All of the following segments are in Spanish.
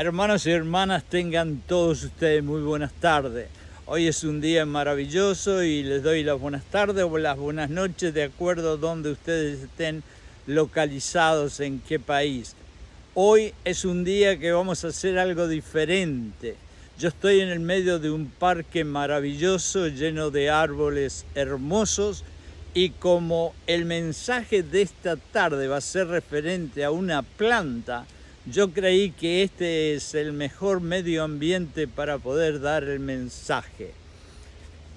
Hermanos y hermanas, tengan todos ustedes muy buenas tardes. Hoy es un día maravilloso y les doy las buenas tardes o las buenas noches de acuerdo a donde ustedes estén localizados, en qué país. Hoy es un día que vamos a hacer algo diferente. Yo estoy en el medio de un parque maravilloso lleno de árboles hermosos y como el mensaje de esta tarde va a ser referente a una planta, yo creí que este es el mejor medio ambiente para poder dar el mensaje.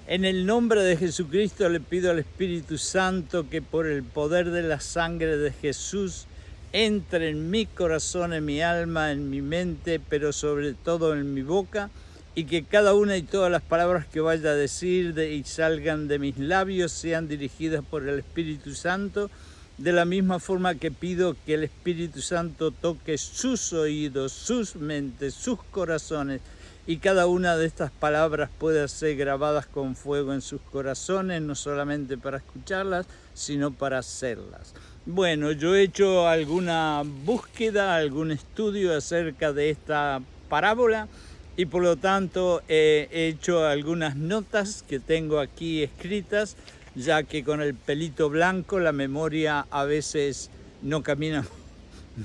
En el nombre de Jesucristo le pido al Espíritu Santo que por el poder de la sangre de Jesús entre en mi corazón, en mi alma, en mi mente, pero sobre todo en mi boca, y que cada una y todas las palabras que vaya a decir y salgan de mis labios sean dirigidas por el Espíritu Santo, de la misma forma que pido que el Espíritu Santo toque sus oídos, sus mentes, sus corazones, y cada una de estas palabras pueda ser grabadas con fuego en sus corazones, no solamente para escucharlas, sino para hacerlas. Bueno, yo he hecho alguna búsqueda, algún estudio acerca de esta parábola y por lo tanto he hecho algunas notas que tengo aquí escritas, ya que con el pelito blanco la memoria a veces no camina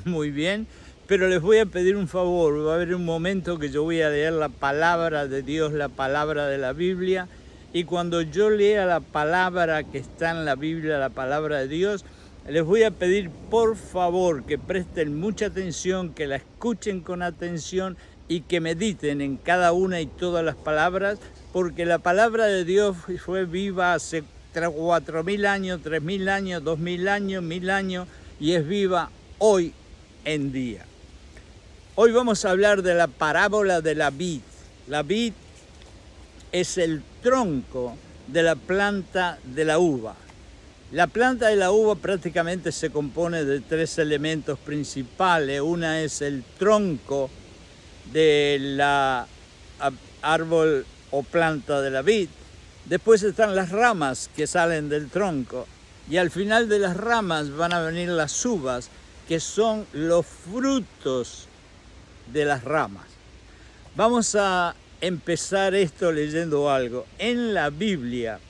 muy bien. Pero les voy a pedir un favor, va a haber un momento que yo voy a leer la palabra de Dios, la palabra de la Biblia, y cuando yo lea la palabra que está en la Biblia, la palabra de Dios, les voy a pedir por favor que presten mucha atención, que la escuchen con atención y que mediten en cada una y todas las palabras, porque la palabra de Dios fue viva hace 4.000 años, 3.000 años, 2.000 años, 1.000 años, y es viva hoy en día. Hoy vamos a hablar de la parábola de la vid. La vid es el tronco de la planta de la uva. La planta de la uva prácticamente se compone de tres elementos principales. Una es el tronco del árbol o planta de la vid. Después están las ramas que salen del tronco. Y al final de las ramas van a venir las uvas, que son los frutos de las ramas. Vamos a empezar esto leyendo algo. En la Biblia,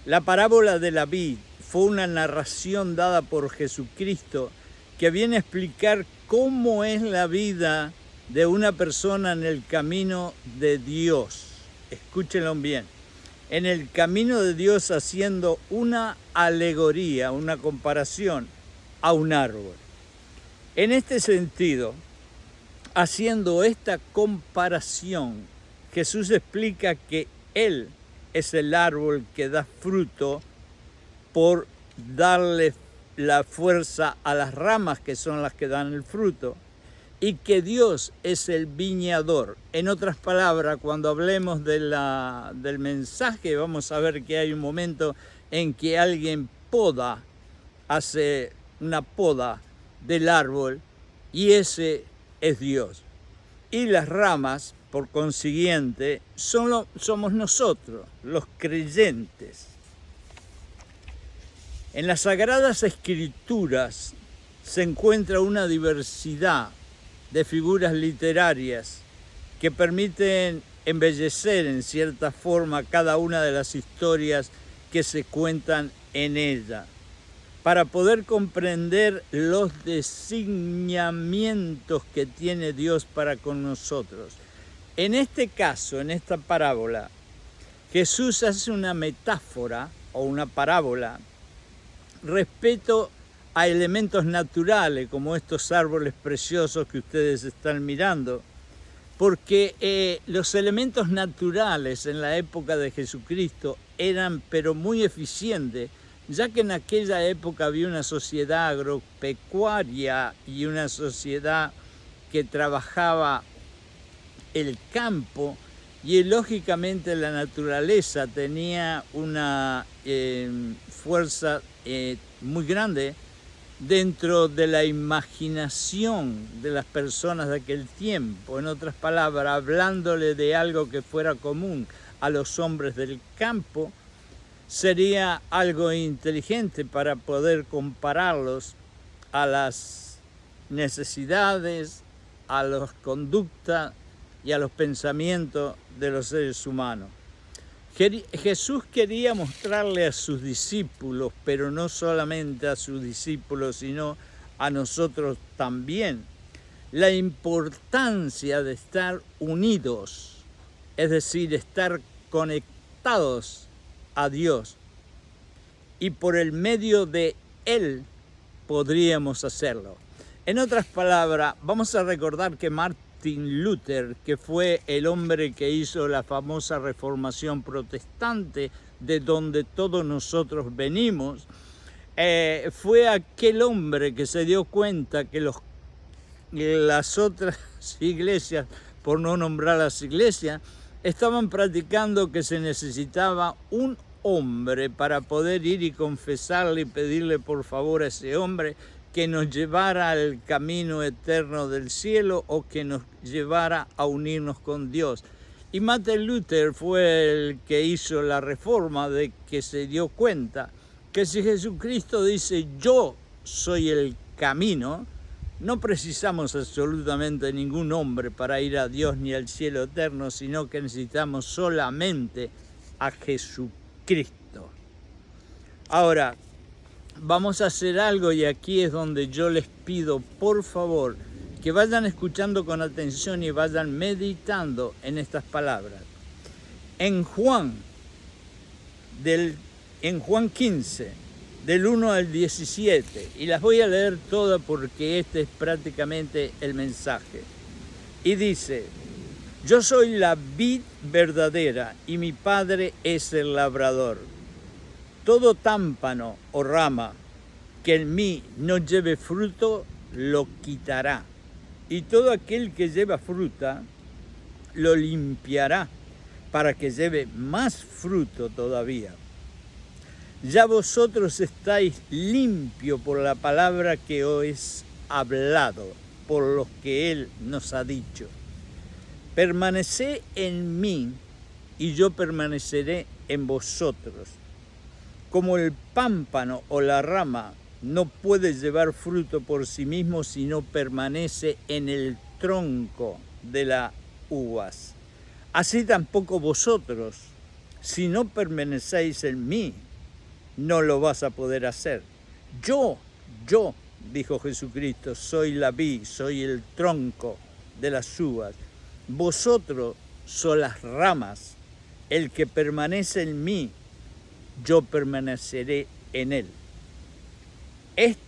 la parábola de la vid fue una narración dada por Jesucristo que viene a explicar cómo es la vida de una persona en el camino de Dios. Escúchenlo bien. En el camino de Dios, haciendo una alegoría, una comparación a un árbol. En este sentido, haciendo esta comparación, Jesús explica que Él es el árbol que da fruto por darle la fuerza a las ramas que son las que dan el fruto, y que Dios es el viñador. En otras palabras, cuando hablemos del mensaje, vamos a ver que hay un momento en que alguien hace una poda del árbol, y ese es Dios. Y las ramas, por consiguiente, somos nosotros, los creyentes. En las Sagradas Escrituras se encuentra una diversidad de figuras literarias que permiten embellecer en cierta forma cada una de las historias que se cuentan en ella, para poder comprender los designiamientos que tiene Dios para con nosotros. En este caso, en esta parábola, Jesús hace una metáfora o una parábola respecto a elementos naturales como estos árboles preciosos que ustedes están mirando, porque los elementos naturales en la época de Jesucristo eran pero muy eficientes, ya que en aquella época había una sociedad agropecuaria y una sociedad que trabajaba el campo, y lógicamente la naturaleza tenía una fuerza muy grande dentro de la imaginación de las personas de aquel tiempo. En otras palabras, hablándole de algo que fuera común a los hombres del campo, sería algo inteligente para poder compararlos a las necesidades, a las conductas y a los pensamientos de los seres humanos. Jesús quería mostrarle a sus discípulos, pero no solamente a sus discípulos, sino a nosotros también, la importancia de estar unidos, es decir, estar conectados a Dios. Y por el medio de Él podríamos hacerlo. En otras palabras, vamos a recordar que Martin Luther, que fue el hombre que hizo la famosa Reformación Protestante, de donde todos nosotros venimos, fue aquel hombre que se dio cuenta que las otras iglesias, por no nombrar las iglesias, estaban practicando que se necesitaba un hombre para poder ir y confesarle y pedirle por favor a ese hombre que nos llevara al camino eterno del cielo o que nos llevara a unirnos con Dios. Y Martin Luther fue el que hizo la reforma, de que se dio cuenta que si Jesucristo dice yo soy el camino, no precisamos absolutamente ningún hombre para ir a Dios ni al cielo eterno, sino que necesitamos solamente a Jesucristo. Ahora, vamos a hacer algo y aquí es donde yo les pido, por favor, que vayan escuchando con atención y vayan meditando en estas palabras. En Juan 15, del 1 al 17, y las voy a leer todas porque este es prácticamente el mensaje. Y dice: yo soy la vid verdadera y mi Padre es el labrador. Todo pámpano o rama que en mí no lleve fruto, lo quitará. Y todo aquel que lleva fruta, lo limpiará, para que lleve más fruto todavía. Ya vosotros estáis limpios por la palabra que os he hablado, por lo que Él nos ha dicho. Permaneced en mí, y yo permaneceré en vosotros. Como el pámpano o la rama no puede llevar fruto por sí mismo si no permanece en el tronco de las uvas. Así tampoco vosotros, si no permanecéis en mí, no lo vas a poder hacer. Yo, dijo Jesucristo, soy la vid, soy el tronco de las uvas. Vosotros sois las ramas. El que permanece en mí, yo permaneceré en él.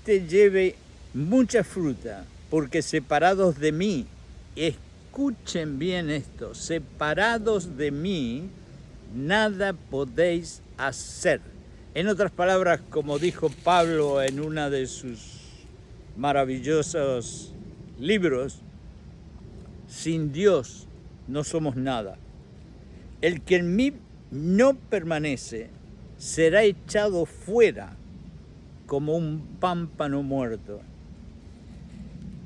Lleve mucha fruta, porque separados de mí, escuchen bien esto, separados de mí, nada podéis hacer. En otras palabras, como dijo Pablo en uno de sus maravillosos libros, sin Dios no somos nada. El que en mí no permanece será echado fuera como un pámpano muerto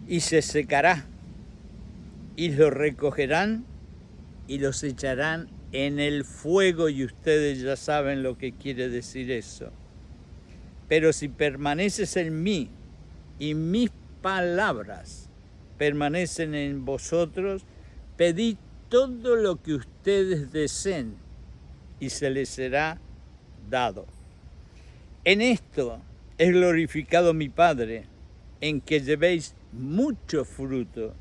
y se secará, y lo recogerán y los echarán en el fuego, y ustedes ya saben lo que quiere decir eso. Pero si permaneces en mí y mis palabras permanecen en vosotros, pedid todo lo que ustedes deseen y se les será dado. En esto es glorificado mi Padre, en que llevéis mucho fruto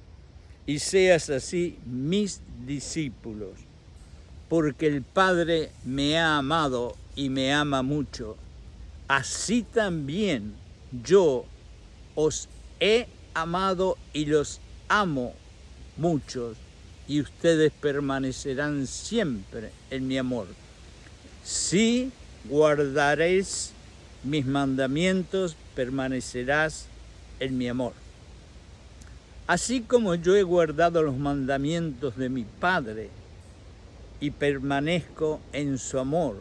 y seas así mis discípulos. Porque el Padre me ha amado y me ama mucho, así también yo os he amado y los amo muchos, y ustedes permanecerán siempre en mi amor. Si guardaréis mis mandamientos, permanecerás en mi amor. Así como yo he guardado los mandamientos de mi Padre y permanezco en su amor,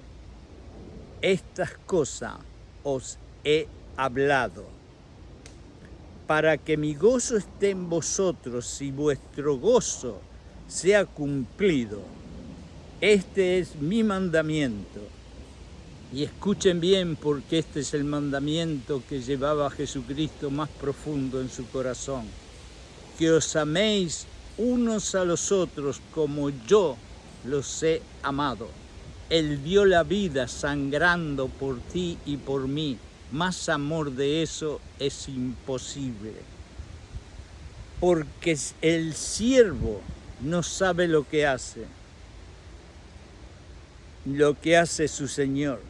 estas cosas os he hablado, para que mi gozo esté en vosotros y vuestro gozo sea cumplido. Este es mi mandamiento. Y escuchen bien, porque este es el mandamiento que llevaba a Jesucristo más profundo en su corazón. que os améis unos a los otros como yo los he amado. Él dio la vida sangrando por ti y por mí. Más amor de eso es imposible. Porque el siervo no sabe lo que hace su Señor.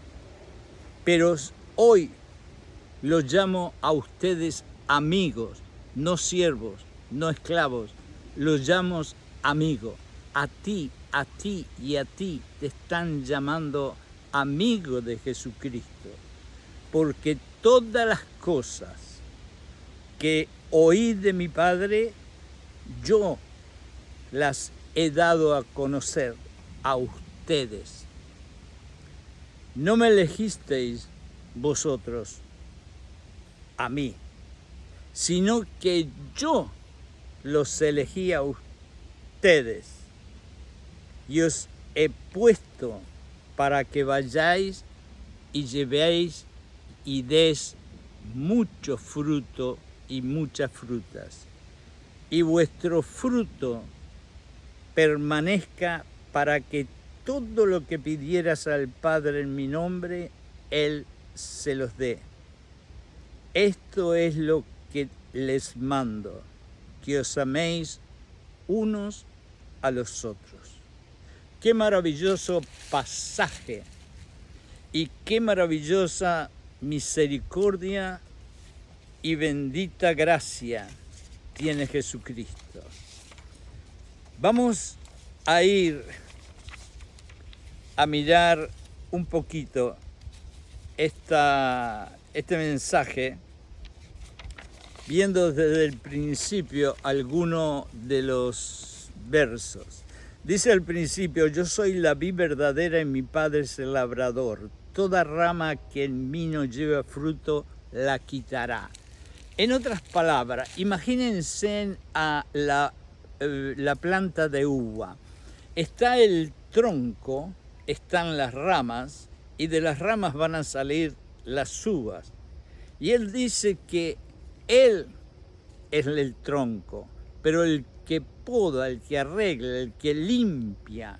Pero hoy los llamo a ustedes amigos, no siervos, no esclavos. Los llamo amigos. A ti y a ti te están llamando amigo de Jesucristo. Porque todas las cosas que oí de mi Padre, yo las he dado a conocer a ustedes. No me elegisteis vosotros a mí, sino que yo los elegí a ustedes y os he puesto para que vayáis y llevéis y des mucho fruto y muchas frutas, y vuestro fruto permanezca, para que todo lo que pidieras al Padre en mi nombre, Él se los dé. Esto es lo que les mando, que os améis unos a los otros. Qué maravilloso pasaje y qué maravillosa misericordia y bendita gracia tiene Jesucristo. Vamos a ir a mirar un poquito este mensaje, viendo desde el principio algunos de los versos. Dice al principio: yo soy la vid verdadera y mi Padre es el labrador. Toda rama que en mí no lleva fruto, la quitará. En otras palabras, imagínense a la planta de uva. Está el tronco, están las ramas, y de las ramas van a salir las uvas. Y él dice que él es el tronco, pero el que poda, el que arregla, el que limpia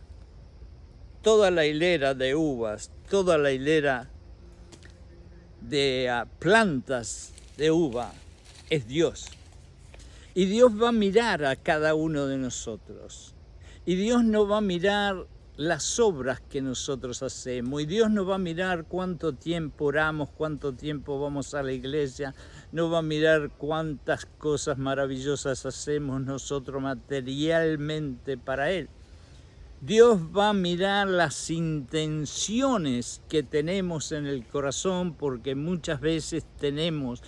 toda la hilera de uvas, toda la hilera de plantas de uva, es Dios. Y Dios va a mirar a cada uno de nosotros. Y Dios no va a mirar las obras que nosotros hacemos. Y Dios no va a mirar cuánto tiempo oramos, cuánto tiempo vamos a la iglesia. No va a mirar cuántas cosas maravillosas hacemos nosotros materialmente para Él. Dios va a mirar las intenciones que tenemos en el corazón, porque muchas veces tenemos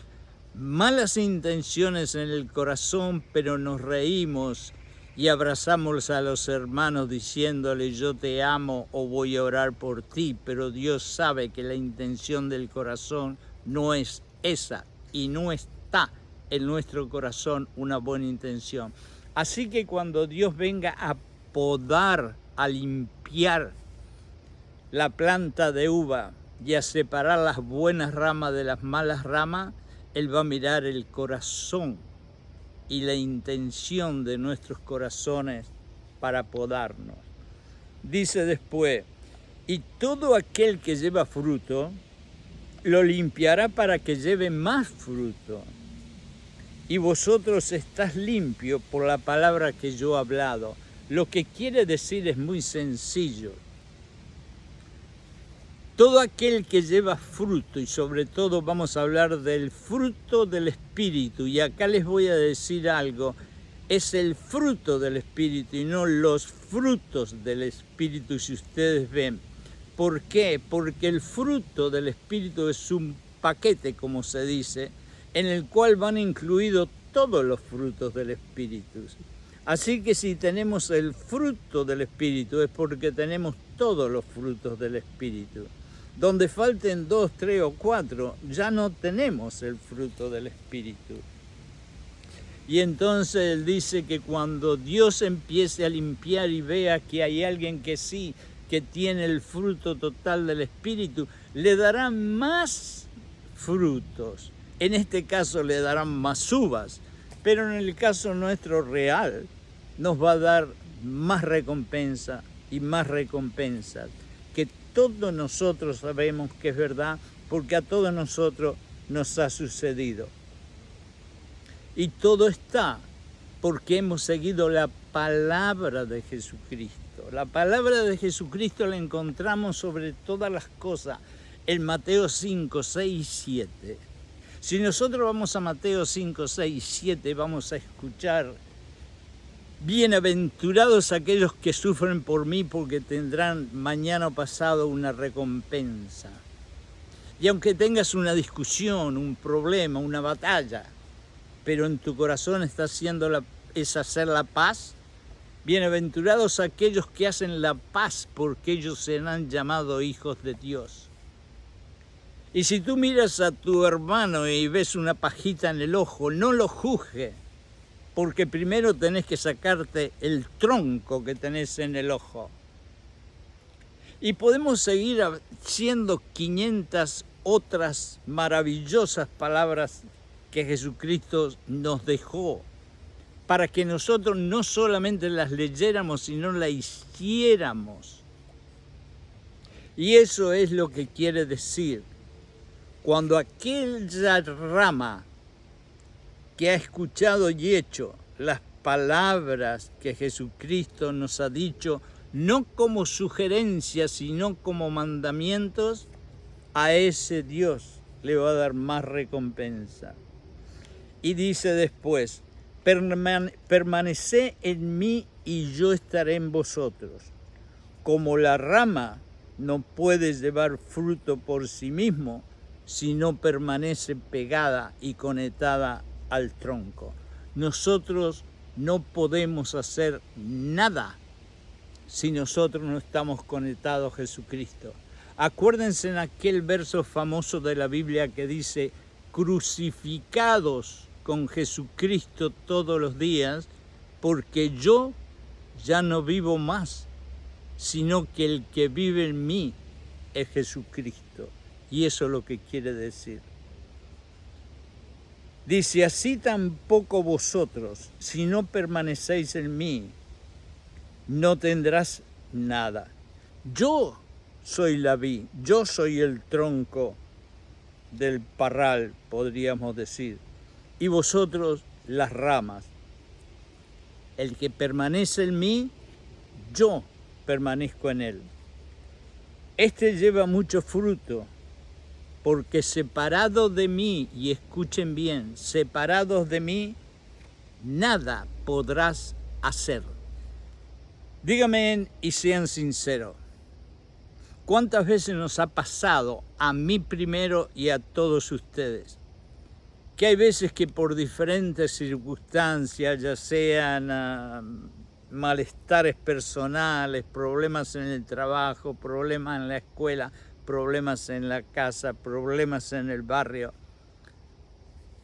malas intenciones en el corazón, pero nos reímos y abrazamos a los hermanos diciéndole yo te amo o voy a orar por ti, pero Dios sabe que la intención del corazón no es esa y no está en nuestro corazón una buena intención. Así que cuando Dios venga a podar, a limpiar la planta de uva y a separar las buenas ramas de las malas ramas, Él va a mirar el corazón y la intención de nuestros corazones para podarnos. Dice después: y todo aquel que lleva fruto, lo limpiará para que lleve más fruto. Y vosotros estáis limpios por la palabra que yo he hablado. Lo que quiere decir es muy sencillo. Todo aquel que lleva fruto, y sobre todo vamos a hablar del fruto del Espíritu, y acá les voy a decir algo, es el fruto del Espíritu y no los frutos del Espíritu, si ustedes ven. ¿Por qué? Porque el fruto del Espíritu es un paquete, como se dice, en el cual van incluidos todos los frutos del Espíritu. Así que si tenemos el fruto del Espíritu es porque tenemos todos los frutos del Espíritu. Donde falten 2, 3 o 4, ya no tenemos el fruto del Espíritu. Y entonces él dice que cuando Dios empiece a limpiar y vea que hay alguien que sí, que tiene el fruto total del Espíritu, le dará más frutos. En este caso le darán más uvas. pero en el caso nuestro real nos va a dar más recompensa y más recompensas, que todos nosotros sabemos que es verdad, porque a todos nosotros nos ha sucedido. Y todo está porque hemos seguido la palabra de Jesucristo. La palabra de Jesucristo la encontramos sobre todas las cosas en Mateo 5, 6, 7. Si nosotros vamos a Mateo 5, 6, 7, vamos a escuchar: bienaventurados aquellos que sufren por mí, porque tendrán mañana o pasado una recompensa. Y aunque tengas una discusión, un problema, una batalla, pero en tu corazón está es hacer la paz, bienaventurados aquellos que hacen la paz, porque ellos serán llamados hijos de Dios. Y si tú miras a tu hermano y ves una pajita en el ojo, no lo juzgues, porque primero tenés que sacarte el tronco que tenés en el ojo. Y podemos seguir haciendo 500 otras maravillosas palabras que Jesucristo nos dejó, para que nosotros no solamente las leyéramos, sino las hiciéramos. Y eso es lo que quiere decir. Cuando aquella rama que ha escuchado y hecho las palabras que Jesucristo nos ha dicho, no como sugerencias, sino como mandamientos, a ese Dios le va a dar más recompensa. Y dice después: permaneced en mí y yo estaré en vosotros. Como la rama no puede llevar fruto por sí mismo, si no permanece pegada y conectada al tronco. Nosotros no podemos hacer nada si nosotros no estamos conectados a Jesucristo. Acuérdense en aquel verso famoso de la Biblia que dice: crucificados con Jesucristo todos los días, porque yo ya no vivo más, sino que el que vive en mí es Jesucristo. Y eso es lo que quiere decir. Dice: así tampoco vosotros, si no permanecéis en mí, no tendrás nada. Yo soy la vid, yo soy el tronco del parral, podríamos decir, y vosotros las ramas. El que permanece en mí, yo permanezco en él. Este lleva mucho fruto, porque separados de mí, y escuchen bien, separados de mí, nada podrás hacer. Díganme y sean sinceros, ¿cuántas veces nos ha pasado, a mí primero y a todos ustedes, que hay veces que por diferentes circunstancias, ya sean malestares personales, problemas en el trabajo, problemas en la escuela, problemas en la casa, problemas en el barrio,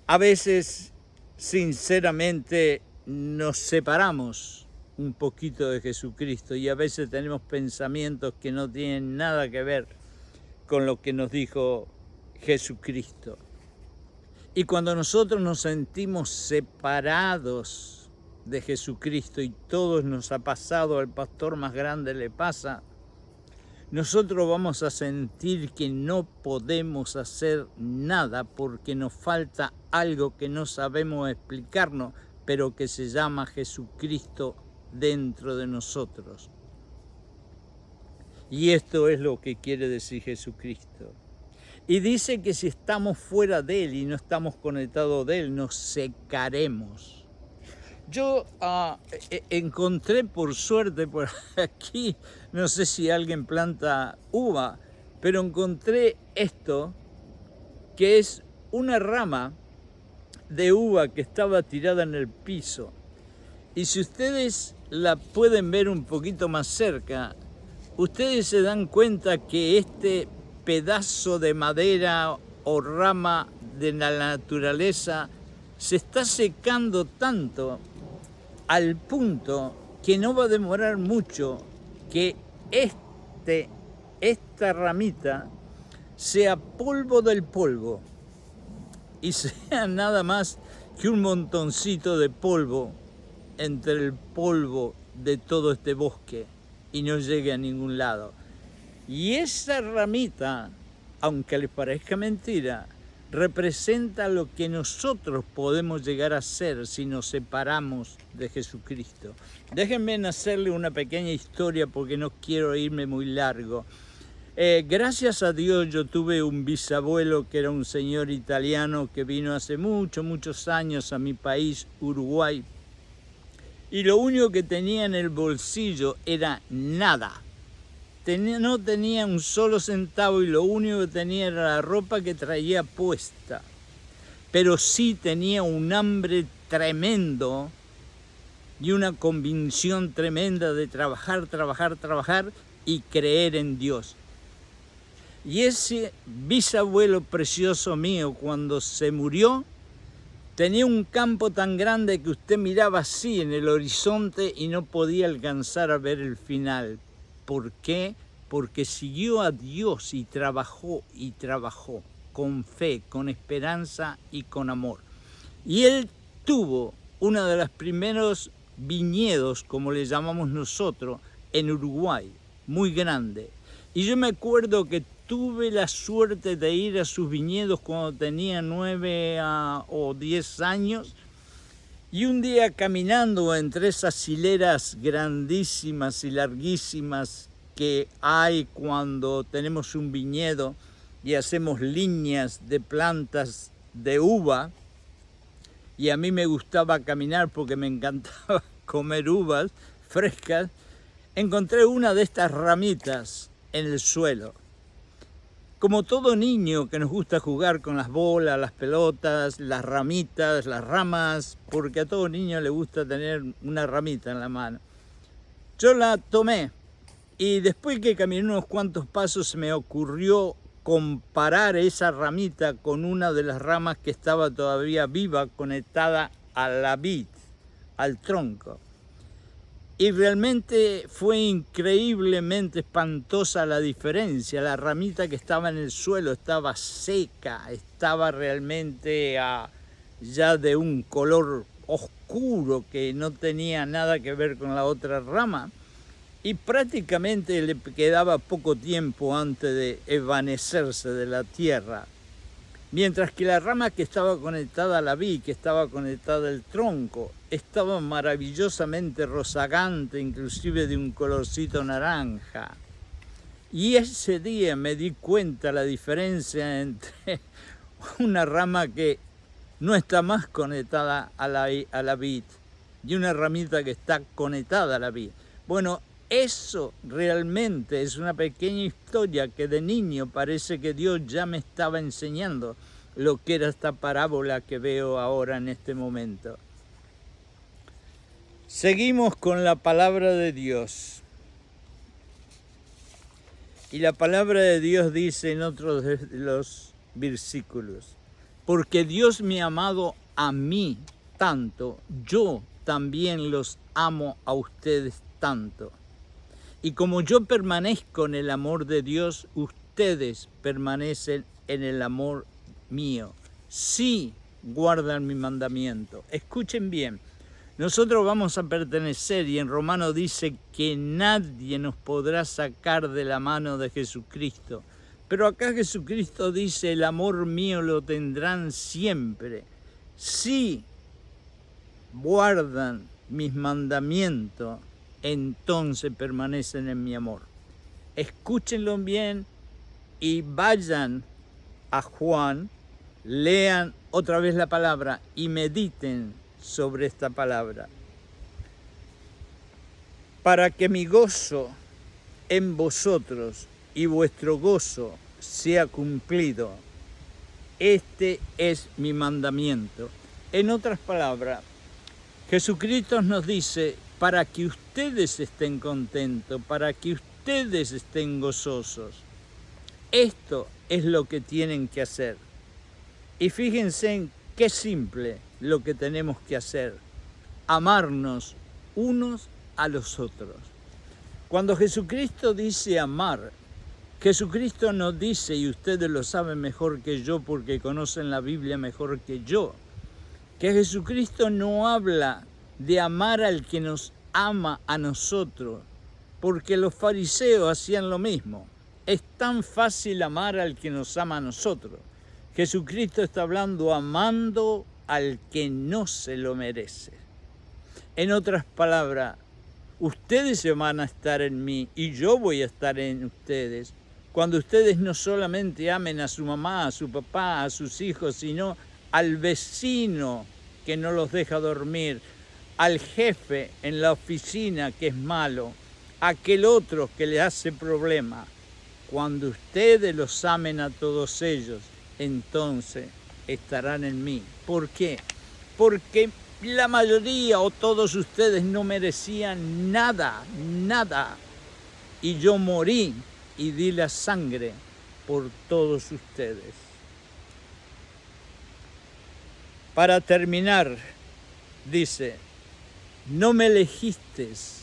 a veces sinceramente nos separamos un poquito de Jesucristo y a veces tenemos pensamientos que no tienen nada que ver con lo que nos dijo Jesucristo? Y cuando nosotros nos sentimos separados de Jesucristo, y todos nos ha pasado, al pastor más grande le pasa, nosotros vamos a sentir que no podemos hacer nada porque nos falta algo que no sabemos explicarnos, pero que se llama Jesucristo dentro de nosotros. Y esto es lo que quiere decir Jesucristo. Y dice que si estamos fuera de Él y no estamos conectados de Él, nos secaremos. Yo encontré por suerte por aquí, no sé si alguien planta uva, pero encontré esto, que es una rama de uva que estaba tirada en el piso. Y si ustedes la pueden ver un poquito más cerca, ustedes se dan cuenta que este pedazo de madera o rama de la naturaleza se está secando tanto al punto que no va a demorar mucho que esta ramita sea polvo del polvo y sea nada más que un montoncito de polvo entre el polvo de todo este bosque y no llegue a ningún lado. Y esa ramita, aunque les parezca mentira, representa lo que nosotros podemos llegar a ser si nos separamos de Jesucristo. Déjenme hacerle una pequeña historia porque no quiero irme muy largo. Gracias a Dios yo tuve un bisabuelo que era un señor italiano que vino hace muchos años a mi país, Uruguay, y lo único que tenía en el bolsillo era nada. No tenía un solo centavo y lo único que tenía era la ropa que traía puesta. Pero sí tenía un hambre tremendo y una convicción tremenda de trabajar y creer en Dios. Y ese bisabuelo precioso mío, cuando se murió, tenía un campo tan grande que usted miraba así en el horizonte y no podía alcanzar a ver el final. ¿Por qué? Porque siguió a Dios y trabajó con fe, con esperanza y con amor. Y él tuvo uno de los primeros viñedos, como le llamamos nosotros, en Uruguay, muy grande. Y yo me acuerdo que tuve la suerte de ir a sus viñedos cuando tenía 9 o 10 años. Y un día caminando entre esas hileras grandísimas y larguísimas que hay cuando tenemos un viñedo y hacemos líneas de plantas de uva, y a mí me gustaba caminar porque me encantaba comer uvas frescas, encontré una de estas ramitas en el suelo. Como todo niño que nos gusta jugar con las bolas, las pelotas, las ramitas, las ramas, porque a todo niño le gusta tener una ramita en la mano. Yo la tomé y después que caminé unos cuantos pasos se me ocurrió comparar esa ramita con una de las ramas que estaba todavía viva, conectada a la vid, al tronco. Y realmente fue increíblemente espantosa la diferencia. La ramita que estaba en el suelo estaba seca, estaba realmente ya de un color oscuro que no tenía nada que ver con la otra rama. Y prácticamente le quedaba poco tiempo antes de evanecerse de la tierra. Mientras que la rama que estaba conectada a la vid, que estaba conectada al tronco, estaba maravillosamente rozagante, inclusive de un colorcito naranja. Y ese día me di cuenta la diferencia entre una rama que no está más conectada a la vid y una ramita que está conectada a la vid. Bueno, eso realmente es una pequeña historia que de niño parece que Dios ya me estaba enseñando lo que era esta parábola que veo ahora en este momento. Seguimos con la palabra de Dios. Y la palabra de Dios dice en otro de los versículos: porque Dios me ha amado a mí tanto, yo también los amo a ustedes tanto. Y como yo permanezco en el amor de Dios, ustedes permanecen en el amor mío. Sí guardan mi mandamiento. Escuchen bien, nosotros vamos a pertenecer, y en Romano dice que nadie nos podrá sacar de la mano de Jesucristo. Pero acá Jesucristo dice: el amor mío lo tendrán siempre. Sí guardan mis mandamientos, entonces permanecen en mi amor. Escúchenlo bien y vayan a Juan, lean otra vez la palabra y mediten sobre esta palabra. Para que mi gozo en vosotros y vuestro gozo sea cumplido. Este es mi mandamiento. En otras palabras, Jesucristo nos dice: para que ustedes estén contentos, para que ustedes estén gozosos. Esto es lo que tienen que hacer. Y fíjense en qué simple lo que tenemos que hacer: amarnos unos a los otros. Cuando Jesucristo dice amar, Jesucristo nos dice, y ustedes lo saben mejor que yo porque conocen la Biblia mejor que yo, que Jesucristo no habla de amar al que nos ama a nosotros, porque los fariseos hacían lo mismo. Es tan fácil amar al que nos ama a nosotros. Jesucristo está hablando amando al que no se lo merece. En otras palabras, ustedes se van a estar en mí y yo voy a estar en ustedes. Cuando ustedes no solamente amen a su mamá, a su papá, a sus hijos, sino al vecino que no los deja dormir, al jefe en la oficina que es malo, a aquel otro que le hace problema. Cuando ustedes los amen a todos ellos, entonces estarán en mí. ¿Por qué? Porque la mayoría o todos ustedes no merecían nada, nada. Y yo morí y di la sangre por todos ustedes. Para terminar, dice, no me elegisteis,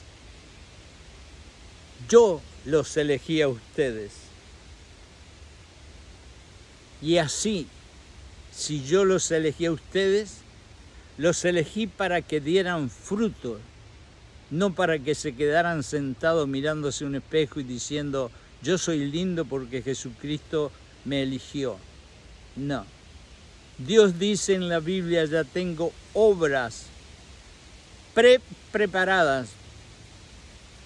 yo los elegí a ustedes. Y así, si yo los elegí a ustedes, los elegí para que dieran fruto, no para que se quedaran sentados mirándose un espejo y diciendo, yo soy lindo porque Jesucristo me eligió. No. Dios dice en la Biblia, ya tengo obras preparadas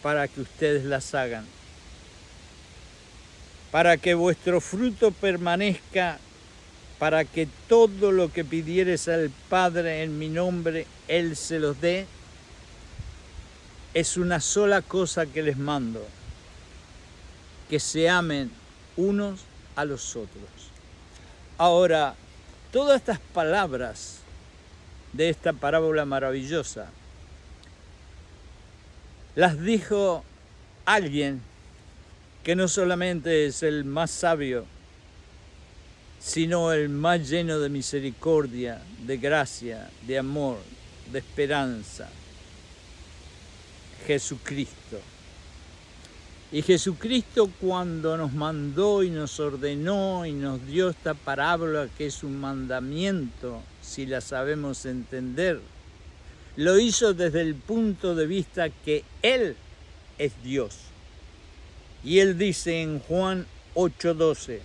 para que ustedes las hagan. Para que vuestro fruto permanezca, para que todo lo que pidieres al Padre en mi nombre, Él se los dé. Es una sola cosa que les mando, que se amen unos a los otros. Ahora, todas estas palabras de esta parábola maravillosa las dijo alguien que no solamente es el más sabio, sino el más lleno de misericordia, de gracia, de amor, de esperanza, Jesucristo. Y Jesucristo, cuando nos mandó y nos ordenó y nos dio esta parábola, que es un mandamiento, si la sabemos entender, lo hizo desde el punto de vista que Él es Dios. Y Él dice en Juan 8:12,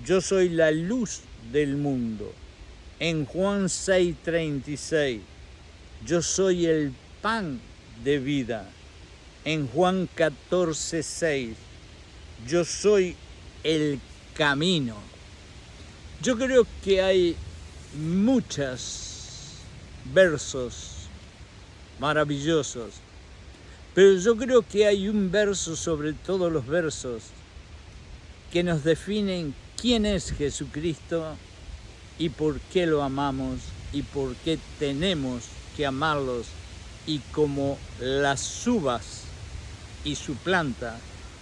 yo soy la luz del mundo. En Juan 6:36, yo soy el pan de vida. En Juan 14:6, yo soy el camino. Yo creo que hay muchos versos maravillosos, pero yo creo que hay un verso sobre todos los versos que nos definen quién es Jesucristo y por qué lo amamos y por qué tenemos que amarlos, y como las uvas y su planta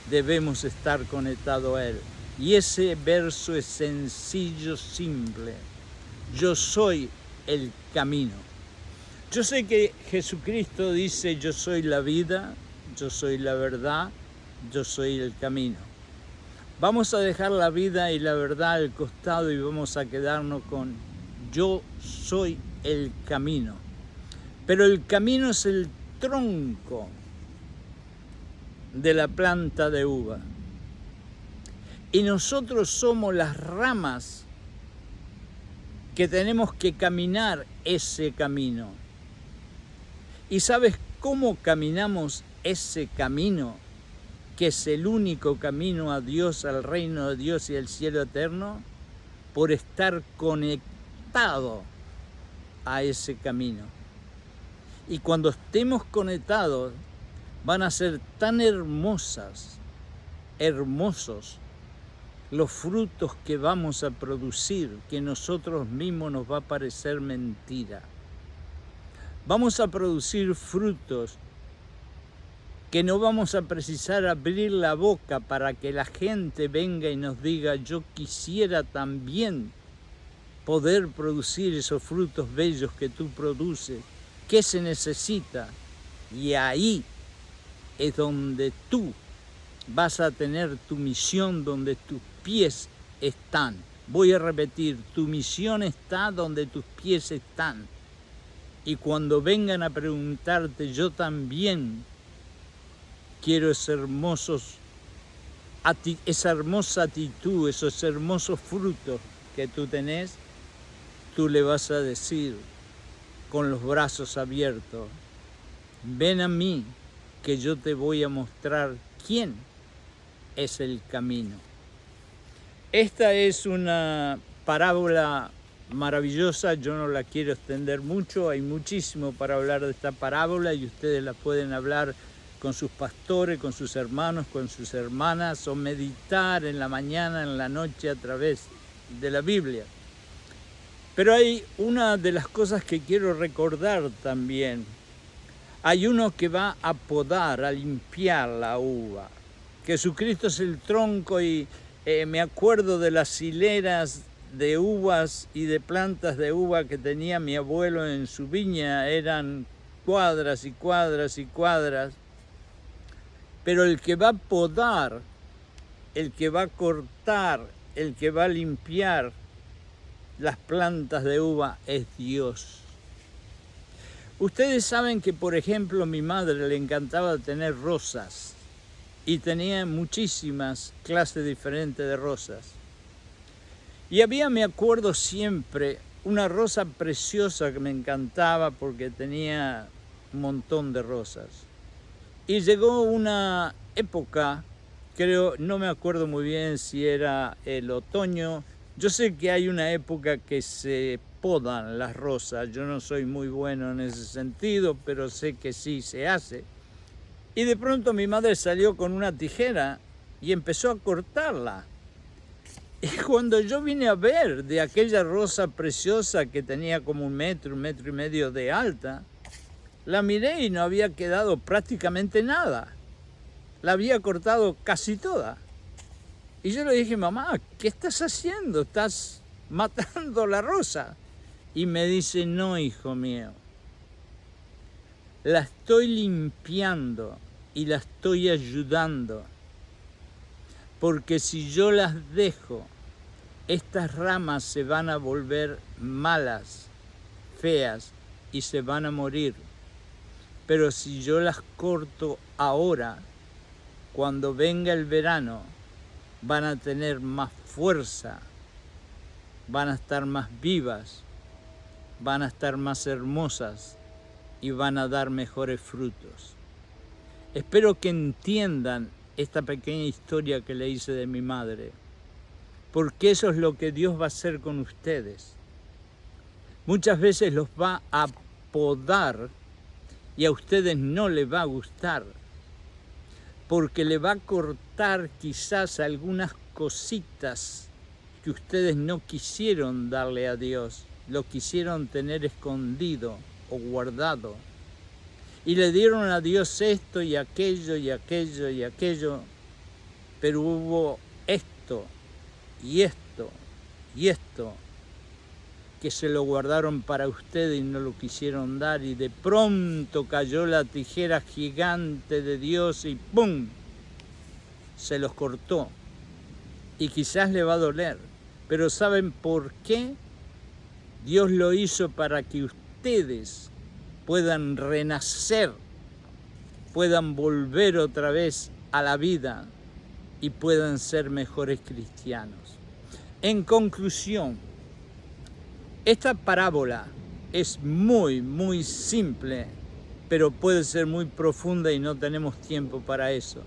debemos estar conectados a Él. Y ese verso es sencillo, simple. Yo soy el camino. Yo sé que Jesucristo dice, yo soy la vida, yo soy la verdad, yo soy el camino. Vamos a dejar la vida y la verdad al costado y vamos a quedarnos con yo soy el camino. Pero el camino es el tronco de la planta de uva. Y nosotros somos las ramas que tenemos que caminar ese camino. ¿Y sabes cómo caminamos ese camino? Que es el único camino a Dios, al reino de Dios y al cielo eterno, por estar conectado a ese camino. Y cuando estemos conectados, van a ser tan hermosos los frutos que vamos a producir, que nosotros mismos nos va a parecer mentira. Vamos a producir frutos que no vamos a precisar abrir la boca para que la gente venga y nos diga, yo quisiera también poder producir esos frutos bellos que tú produces. ¿Qué se necesita? Y ahí es donde tú vas a tener tu misión, donde tus pies están. Voy a repetir, tu misión está donde tus pies están. Y cuando vengan a preguntarte, yo también quiero esa hermosa actitud, esos hermosos frutos que tú tenés, tú le vas a decir con los brazos abiertos, ven a mí, que yo te voy a mostrar quién es el camino. Esta es una parábola maravillosa, yo no la quiero extender mucho, hay muchísimo para hablar de esta parábola y ustedes la pueden hablar con sus pastores, con sus hermanos, con sus hermanas, o meditar en la mañana, en la noche a través de la Biblia. Pero hay una de las cosas que quiero recordar también. Hay uno que va a podar, a limpiar la uva. Jesucristo es el tronco y me acuerdo de las hileras de uvas y de plantas de uva que tenía mi abuelo en su viña. Eran cuadras y cuadras y cuadras. Pero el que va a podar, el que va a cortar, el que va a limpiar las plantas de uva es Dios. Ustedes saben que, por ejemplo, a mi madre le encantaba tener rosas y tenía muchísimas clases diferentes de rosas. Y había, me acuerdo siempre, una rosa preciosa que me encantaba porque tenía un montón de rosas. Y llegó una época, creo, no me acuerdo muy bien si era el otoño. Yo sé que hay una época que se podan las rosas, yo no soy muy bueno en ese sentido, pero sé que sí se hace. Y de pronto mi madre salió con una tijera y empezó a cortarla. Y cuando yo vine a ver de aquella rosa preciosa que tenía como 1 metro y medio de alta, la miré y no había quedado prácticamente nada. La había cortado casi toda. Y yo le dije, mamá, ¿qué estás haciendo? ¿Estás matando la rosa? Y me dice, no, hijo mío, la estoy limpiando y la estoy ayudando. Porque si yo las dejo, estas ramas se van a volver malas, feas y se van a morir. Pero si yo las corto ahora, cuando venga el verano, van a tener más fuerza, van a estar más vivas, van a estar más hermosas y van a dar mejores frutos. Espero que entiendan esta pequeña historia que le hice de mi madre, porque eso es lo que Dios va a hacer con ustedes. Muchas veces los va a podar y a ustedes no les va a gustar, porque le va a cortar quizás algunas cositas que ustedes no quisieron darle a Dios, lo quisieron tener escondido o guardado. Y le dieron a Dios esto y aquello y aquello y aquello, pero hubo esto y esto y esto que se lo guardaron para ustedes y no lo quisieron dar, y de pronto cayó la tijera gigante de Dios y ¡pum! Se los cortó. Y quizás le va a doler, pero ¿saben por qué? Dios lo hizo para que ustedes puedan renacer, puedan volver otra vez a la vida y puedan ser mejores cristianos. En conclusión, esta parábola es muy simple, pero puede ser muy profunda y no tenemos tiempo para eso.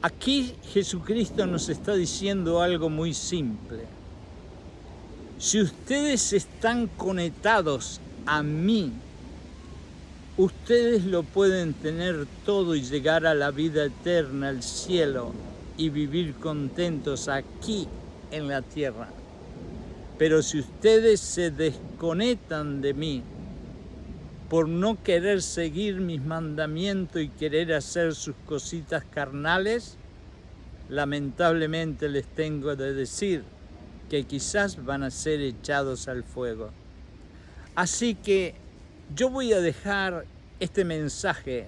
Aquí Jesucristo nos está diciendo algo muy simple. Si ustedes están conectados a mí, ustedes lo pueden tener todo y llegar a la vida eterna, al cielo, y vivir contentos aquí en la tierra. Pero si ustedes se desconectan de mí por no querer seguir mis mandamientos y querer hacer sus cositas carnales, lamentablemente les tengo de decir que quizás van a ser echados al fuego. Así que yo voy a dejar este mensaje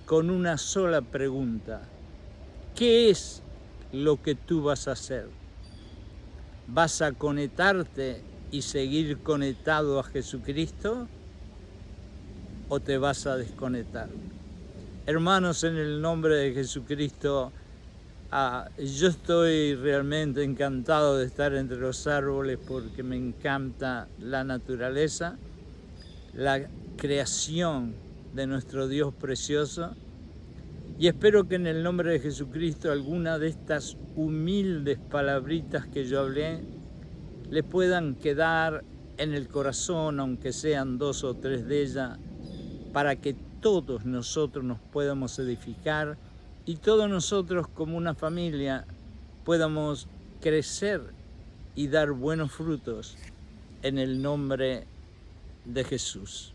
con una sola pregunta. ¿Qué es lo que tú vas a hacer? ¿Vas a conectarte y seguir conectado a Jesucristo? o te vas a desconectar. Hermanos, en el nombre de Jesucristo, yo estoy realmente encantado de estar entre los árboles porque me encanta la naturaleza, la creación de nuestro Dios precioso, y espero que en el nombre de Jesucristo alguna de estas humildes palabritas que yo hablé le puedan quedar en el corazón, aunque sean 2 o 3 de ellas, para que todos nosotros nos podamos edificar y todos nosotros como una familia podamos crecer y dar buenos frutos en el nombre de Jesús.